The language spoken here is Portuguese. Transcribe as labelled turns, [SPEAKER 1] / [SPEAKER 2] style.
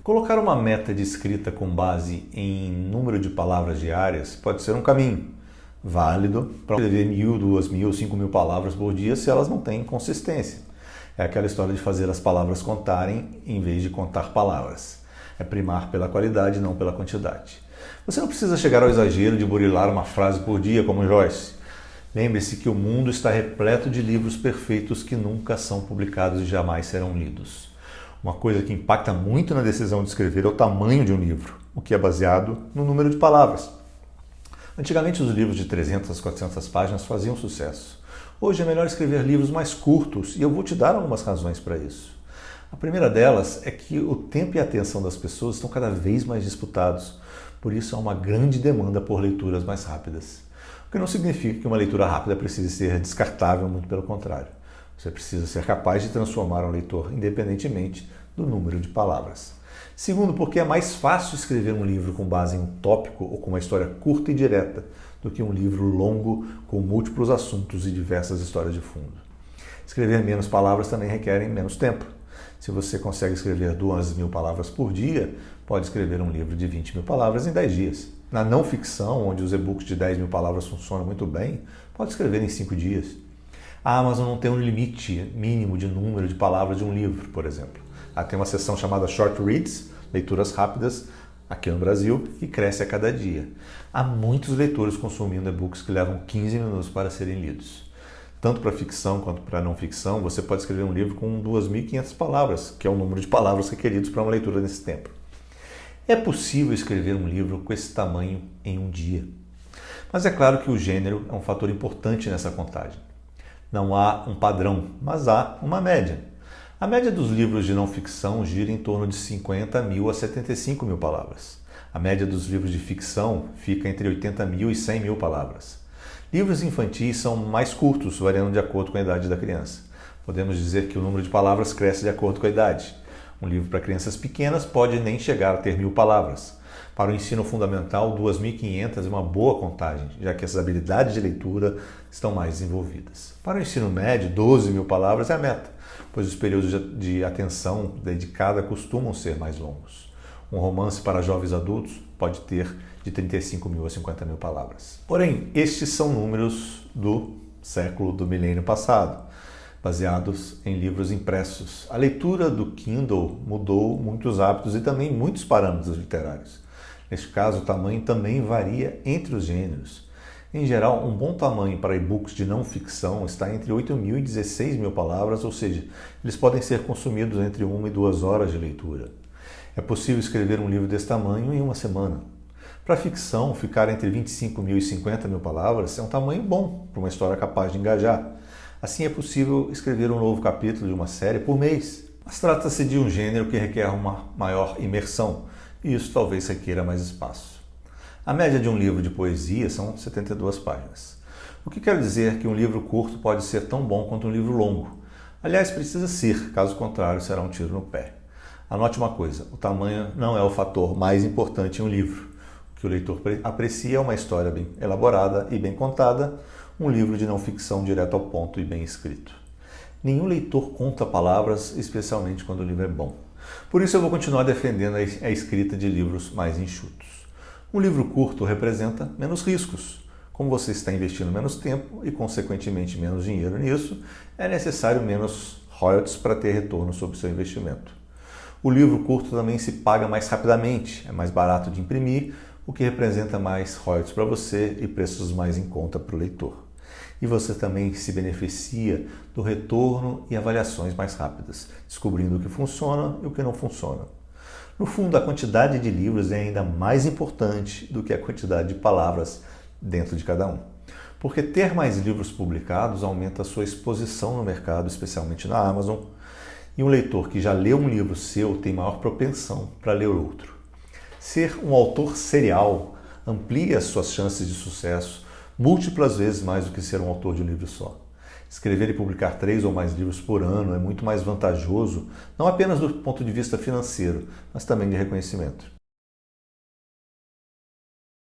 [SPEAKER 1] Colocar uma meta de escrita com base em número de palavras diárias pode ser um caminho válido para escrever 1.000, 2.000, 5.000 palavras por dia se elas não têm consistência. É aquela história de fazer as palavras contarem em vez de contar palavras. É primar pela qualidade, não pela quantidade. Você não precisa chegar ao exagero de burilar uma frase por dia como Joyce. Lembre-se que o mundo está repleto de livros perfeitos que nunca são publicados e jamais serão lidos. Uma coisa que impacta muito na decisão de escrever é o tamanho de um livro, o que é baseado no número de palavras. Antigamente os livros de 300, 400 páginas faziam sucesso. Hoje é melhor escrever livros mais curtos e eu vou te dar algumas razões para isso. A primeira delas é que o tempo e a atenção das pessoas estão cada vez mais disputados, por isso há uma grande demanda por leituras mais rápidas. O que não significa que uma leitura rápida precise ser descartável, muito pelo contrário. Você precisa ser capaz de transformar um leitor independentemente do número de palavras. Segundo, porque é mais fácil escrever um livro com base em um tópico ou com uma história curta e direta do que um livro longo com múltiplos assuntos e diversas histórias de fundo. Escrever menos palavras também requer menos tempo. Se você consegue escrever 2.000 palavras por dia, pode escrever um livro de 20.000 palavras em 10 dias. Na não ficção, onde os e-books de 10.000 palavras funcionam muito bem, pode escrever em 5 dias. A Amazon não tem um limite mínimo de número de palavras de um livro, por exemplo. Ela tem uma seção chamada Short Reads, leituras rápidas, aqui no Brasil, e cresce a cada dia. Há muitos leitores consumindo e-books que levam 15 minutos para serem lidos. Tanto para ficção quanto para não ficção, você pode escrever um livro com 2.500 palavras, que é o número de palavras requeridos para uma leitura nesse tempo. É possível escrever um livro com esse tamanho em um dia. Mas é claro que o gênero é um fator importante nessa contagem. Não há um padrão, mas há uma média. A média dos livros de não ficção gira em torno de 50.000 a 75.000 palavras. A média dos livros de ficção fica entre 80.000 e 100.000 palavras. Livros infantis são mais curtos, variando de acordo com a idade da criança. Podemos dizer que o número de palavras cresce de acordo com a idade. Um livro para crianças pequenas pode nem chegar a ter 1.000 palavras. Para o ensino fundamental, 2.500 é uma boa contagem, já que as habilidades de leitura estão mais desenvolvidas. Para o ensino médio, 12.000 palavras é a meta, pois os períodos de atenção dedicada costumam ser mais longos. Um romance para jovens adultos pode ter de 35.000 a 50.000 palavras. Porém, estes são números do milênio passado, baseados em livros impressos. A leitura do Kindle mudou muitos hábitos e também muitos parâmetros literários. Neste caso, o tamanho também varia entre os gêneros. Em geral, um bom tamanho para e-books de não ficção está entre 8.000 e 16.000 palavras, ou seja, eles podem ser consumidos entre 1 e 2 horas de leitura. É possível escrever um livro desse tamanho em uma semana. Para a ficção, ficar entre 25.000 e 50.000 palavras é um tamanho bom para uma história capaz de engajar. Assim é possível escrever um novo capítulo de uma série por mês. Mas trata-se de um gênero que requer uma maior imersão, e isso talvez requeira mais espaço. A média de um livro de poesia são 72 páginas. O que quer dizer que um livro curto pode ser tão bom quanto um livro longo. Aliás, precisa ser, caso contrário será um tiro no pé. Anote uma coisa, o tamanho não é o fator mais importante em um livro. O que o leitor aprecia é uma história bem elaborada e bem contada, um livro de não ficção direto ao ponto e bem escrito. Nenhum leitor conta palavras, especialmente quando o livro é bom. Por isso eu vou continuar defendendo a escrita de livros mais enxutos. Um livro curto representa menos riscos. Como você está investindo menos tempo e, consequentemente, menos dinheiro nisso, é necessário menos royalties para ter retorno sobre o seu investimento. O livro curto também se paga mais rapidamente, é mais barato de imprimir, o que representa mais royalties para você e preços mais em conta para o leitor. E você também se beneficia do retorno e avaliações mais rápidas, descobrindo o que funciona e o que não funciona. No fundo, a quantidade de livros é ainda mais importante do que a quantidade de palavras dentro de cada um. Porque ter mais livros publicados aumenta a sua exposição no mercado, especialmente na Amazon, e um leitor que já leu um livro seu tem maior propensão para ler outro. Ser um autor serial amplia as suas chances de sucesso múltiplas vezes mais do que ser um autor de um livro só. Escrever e publicar 3 ou mais livros por ano é muito mais vantajoso, não apenas do ponto de vista financeiro, mas também de reconhecimento.